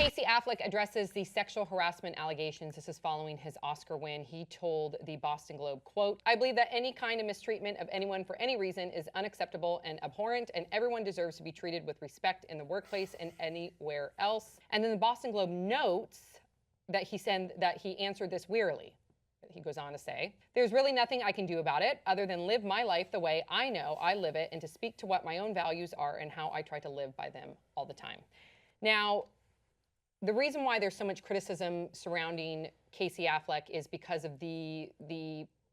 Casey Affleck addresses the sexual harassment allegations. This is following his Oscar win. He told the Boston Globe, quote, "I believe that any kind of mistreatment of anyone for any reason is unacceptable and abhorrent, and everyone deserves to be treated with respect in the workplace and anywhere else." And then the Boston Globe notes that he answered this wearily. He goes on to say, "There's really nothing I can do about it other than live my life the way I know I live it and to speak to what my own values are and how I try to live by them all the time." Now, the reason why there's so much criticism surrounding Casey Affleck is because of the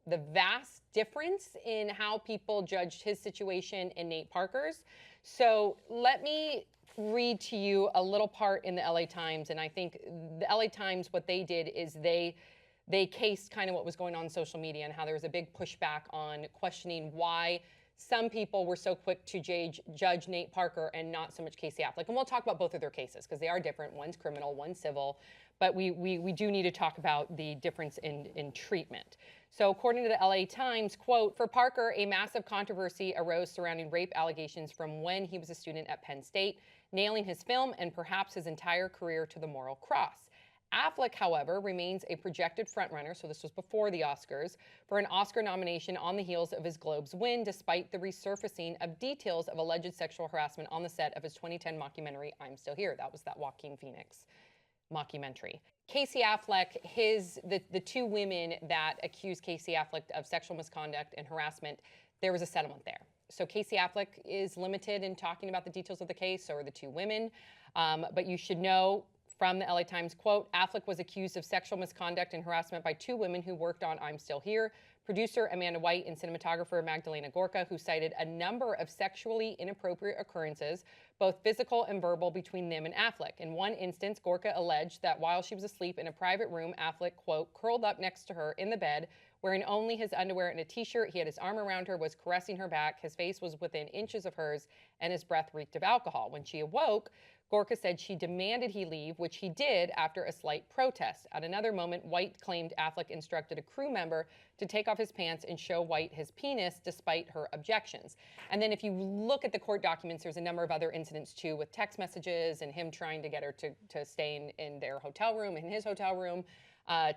vast difference in how people judged his situation and Nate Parker's. So let me read to you a little part in the LA Times. And I think the LA Times, what they did is they cased kind of what was going on social media and how there was a big pushback on questioning why some people were so quick to judge Nate Parker and not so much Casey Affleck. And we'll talk about both of their cases because they are different. One's criminal, one's civil. But we do need to talk about the difference in treatment. So according to the LA Times, quote, "For Parker, a massive controversy arose surrounding rape allegations from when he was a student at Penn State, nailing his film and perhaps his entire career to the moral cross. Affleck, however, remains a projected frontrunner," so this was before the Oscars, "for an Oscar nomination on the heels of his Globes win, despite the resurfacing of details of alleged sexual harassment on the set of his 2010 mockumentary, I'm Still Here." That was that Joaquin Phoenix mockumentary. Casey Affleck, the two women that accused Casey Affleck of sexual misconduct and harassment, there was a settlement there. So Casey Affleck is limited in talking about the details of the case, so are the two women. But you should know, from the LA Times, quote, "Affleck was accused of sexual misconduct and harassment by two women who worked on I'm Still Here, producer Amanda White and cinematographer Magdalena Gorka, who cited a number of sexually inappropriate occurrences, both physical and verbal, between them and Affleck. In one instance, Gorka alleged that while she was asleep in a private room, Affleck, quote, curled up next to her in the bed, wearing only his underwear and a t-shirt. He had his arm around her, was caressing her back. His face was within inches of hers, and his breath reeked of alcohol. When she awoke, Gorka said she demanded he leave, which he did after a slight protest. At another moment, White claimed Affleck instructed a crew member to take off his pants and show White his penis despite her objections." And then if you look at the court documents, there's a number of other incidents too, with text messages and him trying to get her to stay in their hotel room, in his hotel room,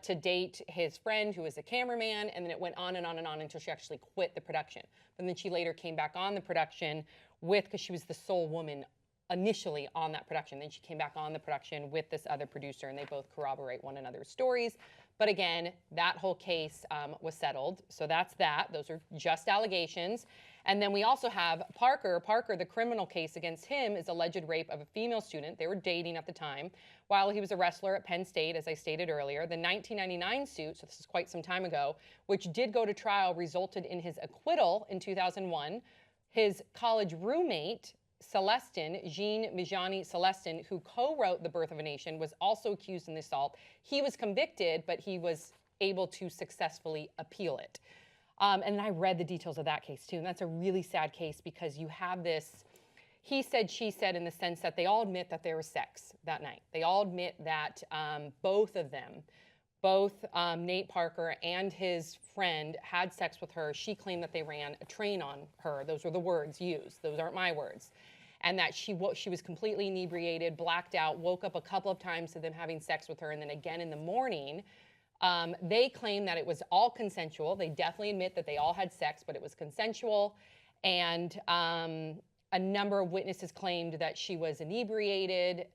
to date his friend who was a cameraman, and then it went on and on and on until she actually quit the production. But then she later came back on the production because she was the sole woman initially on that production. Then she came back on the production with this other producer, and they both corroborate one another's stories. But again, that whole case was settled. So that's that. Those are just allegations. And then we also have Parker. Parker, the criminal case against him is alleged rape of a female student. They were dating at the time while he was a wrestler at Penn State, as I stated earlier. The 1999 suit, so this is quite some time ago, which did go to trial, resulted in his acquittal in 2001. His college roommate, Jean Mijani Celestin, who co-wrote The Birth of a Nation, was also accused in the assault. He was convicted, but he was able to successfully appeal it. And I read the details of that case too, and that's a really sad case because you have this he said, she said, in the sense that they all admit that there was sex that night. They all admit that both of them, Nate Parker and his friend, had sex with her. She claimed that they ran a train on her. Those were the words used. Those aren't my words. And that she was completely inebriated, blacked out, woke up a couple of times to them having sex with her, and then again in the morning. They claim that it was all consensual. They definitely admit that they all had sex, but it was consensual. And a number of witnesses claimed that she was inebriated,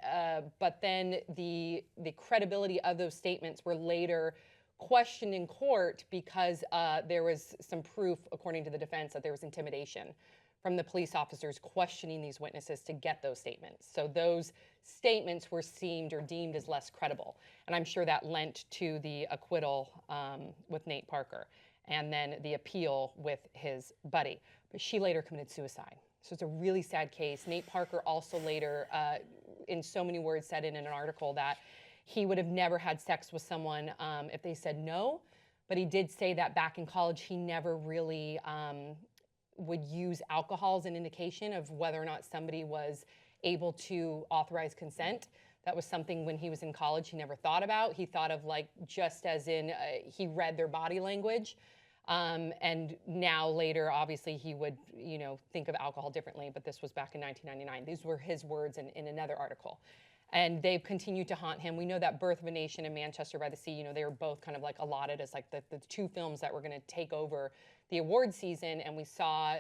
but then the credibility of those statements were later questioned in court because there was some proof, according to the defense, that there was intimidation from the police officers questioning these witnesses to get those statements. So those statements were deemed as less credible. And I'm sure that lent to the acquittal with Nate Parker and then the appeal with his buddy. But she later committed suicide. So it's a really sad case. Nate Parker also later, in so many words, said in an article that he would have never had sex with someone if they said no. But he did say that back in college, he never really would use alcohol as an indication of whether or not somebody was able to authorize consent. That was something when he was in college he never thought about. He thought of like just as in he read their body language. And now later, obviously, he would, think of alcohol differently, but this was back in 1999. These were his words in another article. And they've continued to haunt him. We know that Birth of a Nation and Manchester by the Sea, they were both kind of like allotted as like the two films that were going to take over the award season. And we saw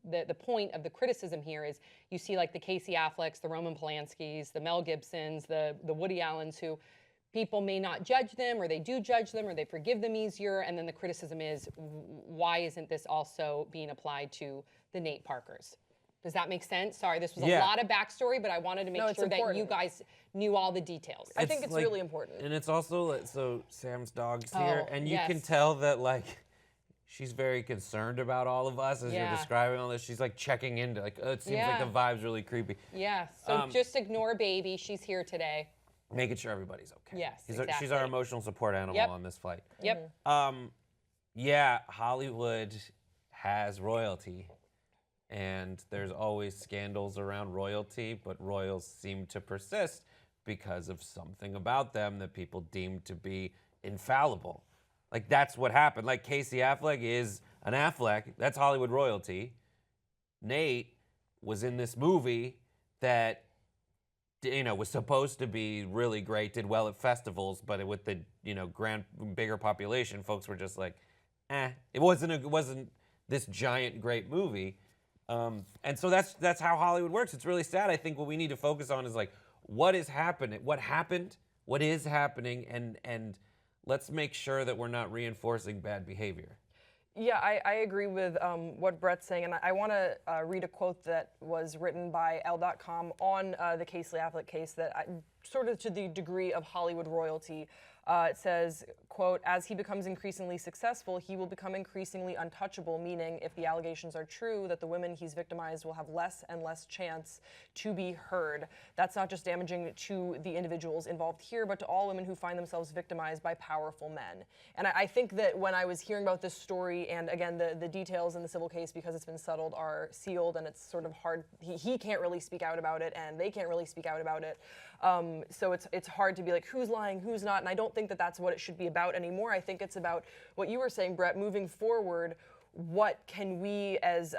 the point of the criticism here is you see like the Casey Afflecks, the Roman Polanskis, the Mel Gibsons, the Woody Allens, who people may not judge them, or they do judge them, or they forgive them easier. And then the criticism is, why isn't this also being applied to the Nate Parkers? Does that make sense? Sorry, this was a lot of backstory, but I wanted to make sure that you guys knew all the details. I think it's like, really important. And it's also, so Sam's dog's here, and you can tell that, like, she's very concerned about all of us as you're describing all this. She's, like, checking into, like, it seems like the vibe's really creepy. Yeah, so just ignore baby. She's here today. Making sure everybody's okay. Yes, exactly. She's our emotional support animal on this flight. Yep. Yeah, Hollywood has royalty. And there's always scandals around royalty, but royals seem to persist because of something about them that people deem to be infallible. Like, that's what happened. Like, Casey Affleck is an Affleck. That's Hollywood royalty. Nate was in this movie that, was supposed to be really great, did well at festivals, but with the, bigger population, folks were just like, It wasn't this giant, great movie. And so that's how Hollywood works. It's really sad. I think what we need to focus on is like, what is happening? What happened? What is happening? And let's make sure that we're not reinforcing bad behavior. Yeah, I agree with what Brett's saying, and I want to read a quote that was written by Elle.com on the Casey Affleck case that sort of to the degree of Hollywood royalty. It says, quote, "As he becomes increasingly successful, he will become increasingly untouchable, meaning if the allegations are true, that the women he's victimized will have less and less chance to be heard. That's not just damaging to the individuals involved here, but to all women who find themselves victimized by powerful men." And I think that when I was hearing about this story, and again, the details in the civil case, because it's been settled, are sealed, and it's sort of hard, he can't really speak out about it, and they can't really speak out about it. So it's hard to be like, who's lying, who's not, and I don't think that that's what it should be about anymore. I think it's about what you were saying, Brett, moving forward. What can we as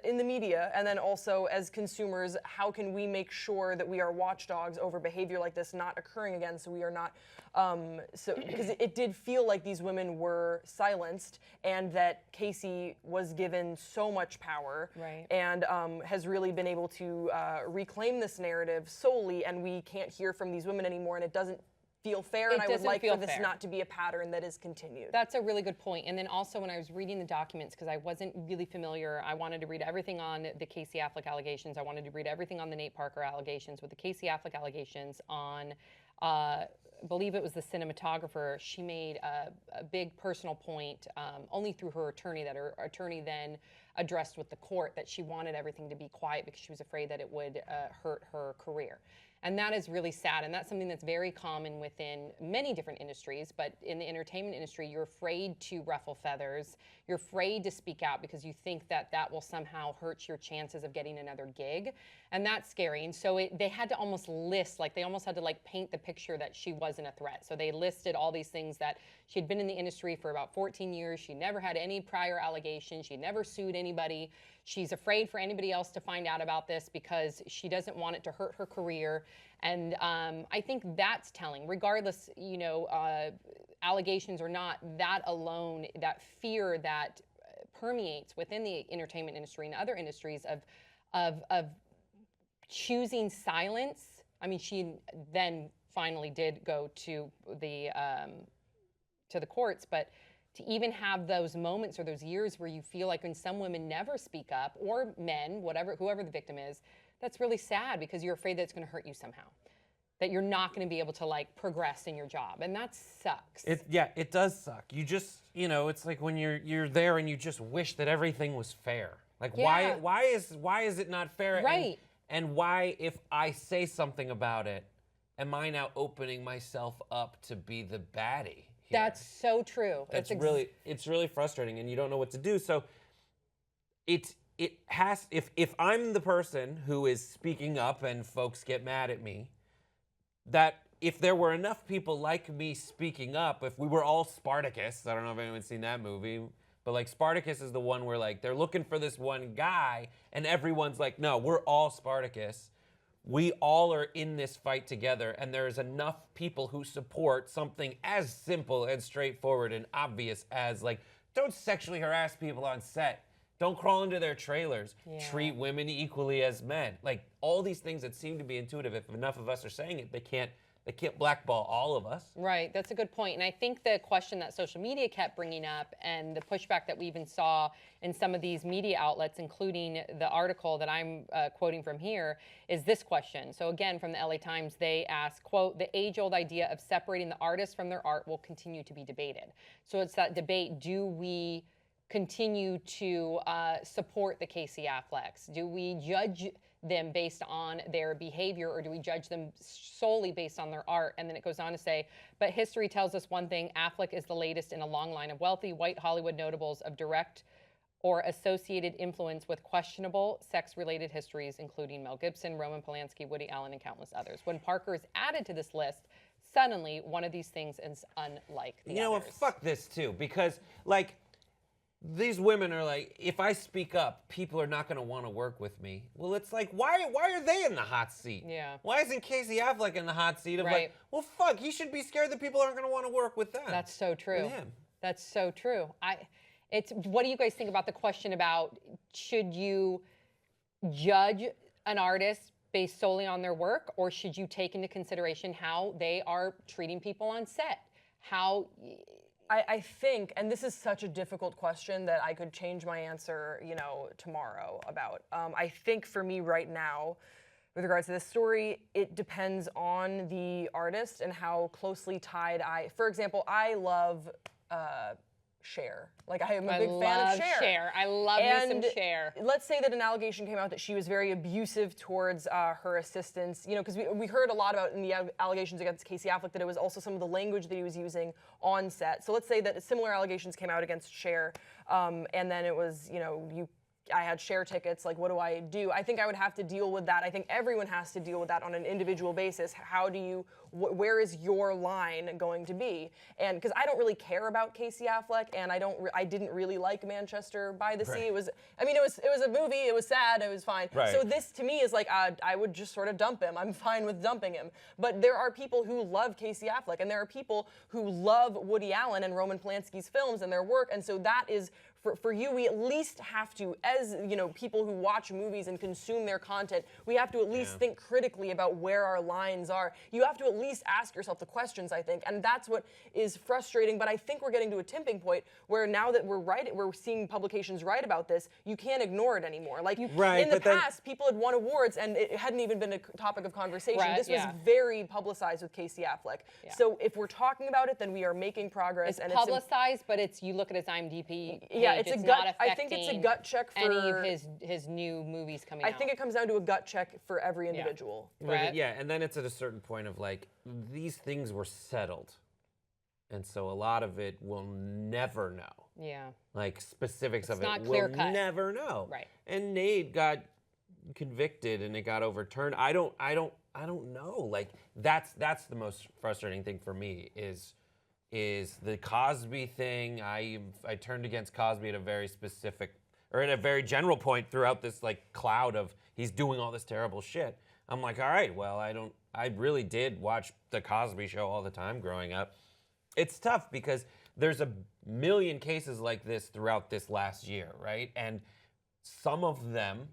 in the media, and then also as consumers, how can we make sure that we are watchdogs over behavior like this not occurring again, so we are not, because it did feel like these women were silenced, and that Casey was given so much power, and has really been able to reclaim this narrative solely, and we can't hear from these women anymore, and it doesn't feel fair, and I would like for this not to be a pattern that is continued. That's a really good point. And then also when I was reading the documents, because I wasn't really familiar, I wanted to read everything on the Casey Affleck allegations. I wanted to read everything on the Nate Parker allegations. With the Casey Affleck allegations on, I believe it was the cinematographer, she made a big personal point, only through her attorney, that her attorney then addressed with the court, that she wanted everything to be quiet because she was afraid that it would hurt her career. And that is really sad, and that's something that's very common within many different industries, but in the entertainment industry, you're afraid to ruffle feathers, you're afraid to speak out because you think that that will somehow hurt your chances of getting another gig, and that's scary. And so they had to almost list, like they almost had to like paint the picture that she wasn't a threat. So they listed all these things, that she'd been in the industry for about 14 years, she never had any prior allegations, she never sued anybody, she's afraid for anybody else to find out about this because she doesn't want it to hurt her career. And I think that's telling, regardless, allegations or not, that alone, that fear that permeates within the entertainment industry and other industries of choosing silence. I mean, she then finally did go to the courts, but to even have those moments or those years where you feel like when some women never speak up, or men, whoever the victim is, that's really sad because you're afraid that it's going to hurt you somehow, that you're not going to be able to like progress in your job, and that sucks. It does suck. You just, it's like when you're there and you just wish that everything was fair. Like why is it not fair? Right. And why, if I say something about it, am I now opening myself up to be the baddie here? That's so true. It's really frustrating, and you don't know what to do. So it has, if I'm the person who is speaking up and folks get mad at me, that if there were enough people like me speaking up, if we were all Spartacus, I don't know if anyone's seen that movie, but like Spartacus is the one where like they're looking for this one guy and everyone's like, no, we're all Spartacus. we all are in this fight together, and there's enough people who support something as simple and straightforward and obvious as, like, don't sexually harass people on set. Don't crawl into their trailers. Treat women equally as men. Like, all these things that seem to be intuitive, if enough of us are saying it, they can't blackball all of us. Right, that's a good point. And I think the question that social media kept bringing up and the pushback that we even saw in some of these media outlets, including the article that I'm quoting from here, is this question. So again, from the LA Times, they ask, quote, the age-old idea of separating the artist from their art will continue to be debated. So it's that debate, do we continue to support the Casey Afflecks? Do we judge them based on their behavior, or do we judge them solely based on their art? And then it goes on to say, but history tells us one thing, Affleck is the latest in a long line of wealthy white Hollywood notables of direct or associated influence with questionable sex-related histories, including Mel Gibson, Roman Polanski, Woody Allen, and countless others. When Parker is added to this list, suddenly one of these things is unlike the others. You know what, fuck this too, because, like, these women are like, if I speak up, people are not going to want to work with me. Well, it's like, why are they in the hot seat? Yeah. Why isn't Casey Affleck in the hot seat of like, well, fuck, he should be scared that people aren't going to want to work with them. That's so true. With him. That's so true. What do you guys think about the question about should you judge an artist based solely on their work, or should you take into consideration how they are treating people on set? I think, and this is such a difficult question that I could change my answer, tomorrow about. I think for me right now, with regards to this story, it depends on the artist and how closely tied for example, I love Cher. Like, I am a big fan of Cher. I love me some Cher. Let's say that an allegation came out that she was very abusive towards her assistants, because we heard a lot about in the allegations against Casey Affleck that it was also some of the language that he was using on set. So let's say that similar allegations came out against Cher, and then it was, I had Cher tickets, like, what do I do? I think I would have to deal with that. I think everyone has to deal with that on an individual basis. Where is your line going to be? And because I don't really care about Casey Affleck, and I didn't really like Manchester by the Sea. It was a movie, it was sad, it was fine. Right. So this to me is like, I would just sort of dump him. I'm fine with dumping him. But there are people who love Casey Affleck, and there are people who love Woody Allen and Roman Polanski's films and their work, and so that is, for you, we at least have to, as people who watch movies and consume their content, we have to at least think critically about where our lines are. You have to at least ask yourself the questions, I think, and that's what is frustrating. But I think we're getting to a tipping point where now that we're seeing publications write about this, you can't ignore it anymore. Like, in the past, people had won awards and it hadn't even been a topic of conversation. This was very publicized with Casey Affleck. Yeah. So if we're talking about it, then we are making progress. It's publicized, but you look at his IMDb page, it's a gut. I think it's a gut check for any of his new movies coming out. I think it comes down to a gut check for every individual. Yeah, and then it's at a certain point of like, these things were settled, and so a lot of it we'll never know. Yeah. Like, specifics of it we'll never know. Right. And Nate got convicted and it got overturned. I don't know. Like, that's the most frustrating thing for me is the Cosby thing. I turned against Cosby at a very specific, or at a very general point throughout this like cloud of he's doing all this terrible shit. I'm like, all right, well, I really did watch the Cosby Show all the time growing up. It's tough because there's a million cases like this throughout this last year, right? And some of them,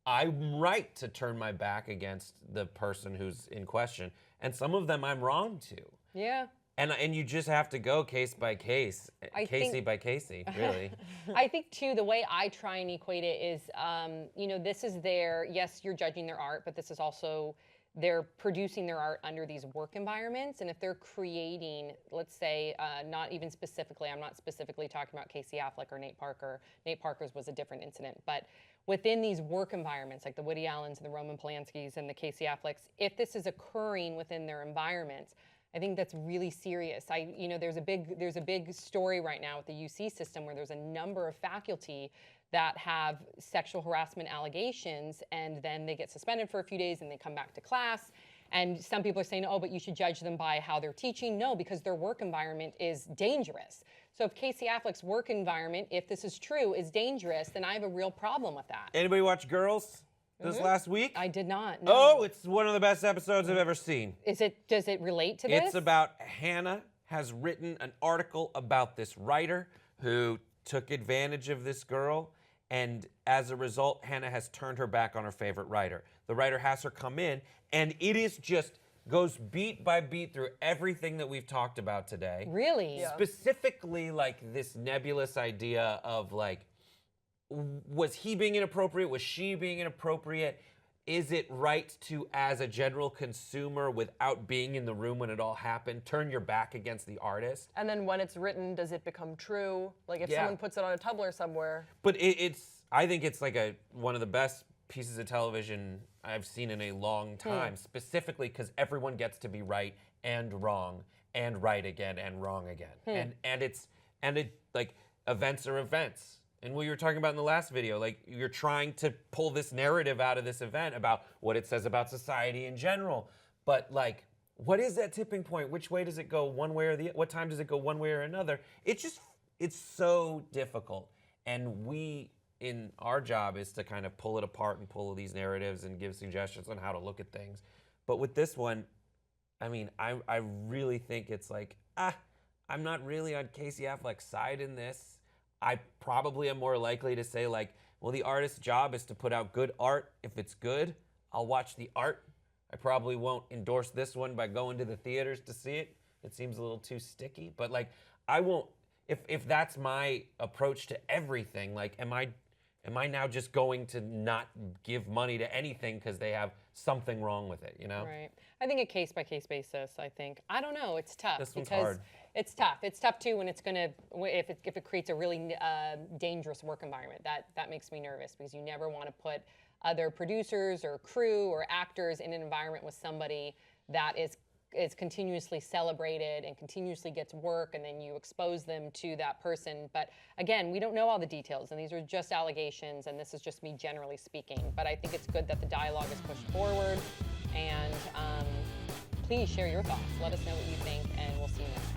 I'm right to turn my back against the person who's in question, and some of them I'm wrong to. Yeah. And you just have to go case by case, Casey by Casey, really. I think, too, the way I try and equate it is, this is yes, you're judging their art, but this is also, they're producing their art under these work environments. And if they're creating, let's say, not even specifically, I'm not specifically talking about Casey Affleck or Nate Parker. Nate Parker's was a different incident. But within these work environments, like the Woody Allens and the Roman Polanskis and the Casey Afflecks, if this is occurring within their environments, I think that's really serious. There's a big story right now with the UC system where there's a number of faculty that have sexual harassment allegations, and then they get suspended for a few days and they come back to class. And some people are saying, oh, but you should judge them by how they're teaching. No, because their work environment is dangerous. So if Casey Affleck's work environment, if this is true, is dangerous, then I have a real problem with that. Anybody watch Girls? this last week? I did not. No. Oh, it's one of the best episodes I've ever seen. Does it relate to this? It's about Hannah has written an article about this writer who took advantage of this girl, and as a result, Hannah has turned her back on her favorite writer. The writer has her come in, and it is just goes beat by beat through everything that we've talked about today. Really? Yeah. Specifically, like this nebulous idea of like, was he being inappropriate? Was she being inappropriate? Is it right to, as a general consumer, without being in the room when it all happened, turn your back against the artist? And then when it's written, does it become true? Like if Yeah. someone puts it on a Tumblr somewhere. But I think it's like one of the best pieces of television I've seen in a long time, specifically because everyone gets to be right and wrong and right again and wrong again. And it like events are events. And what you were talking about in the last video, like you're trying to pull this narrative out of this event about what it says about society in general. But like, what is that tipping point? Which way does it go, one way or the what time does it go one way or another? It's so difficult. And in our job is to kind of pull it apart and pull these narratives and give suggestions on how to look at things. But with this one, I mean, I really think it's like, I'm not really on Casey Affleck's side in this. I probably am more likely to say like, well, the artist's job is to put out good art. If it's good, I'll watch the art. I probably won't endorse this one by going to the theaters to see it. It seems a little too sticky, but like, I won't, if that's my approach to everything, like, am I now just going to not give money to anything because they have something wrong with it, you know? Right. I think a case-by-case basis, I think. I don't know. It's tough. This one's because hard. It's tough. It's tough, too, when it's going to, if it creates a really dangerous work environment. That makes me nervous because you never want to put other producers or crew or actors in an environment with somebody that is continuously celebrated and continuously gets work, and then you expose them to that person. But again, we don't know all the details, and these are just allegations, and this is just me generally speaking. But I think it's good that the dialogue is pushed forward, and please share your thoughts. Let us know what you think, and we'll see you next time.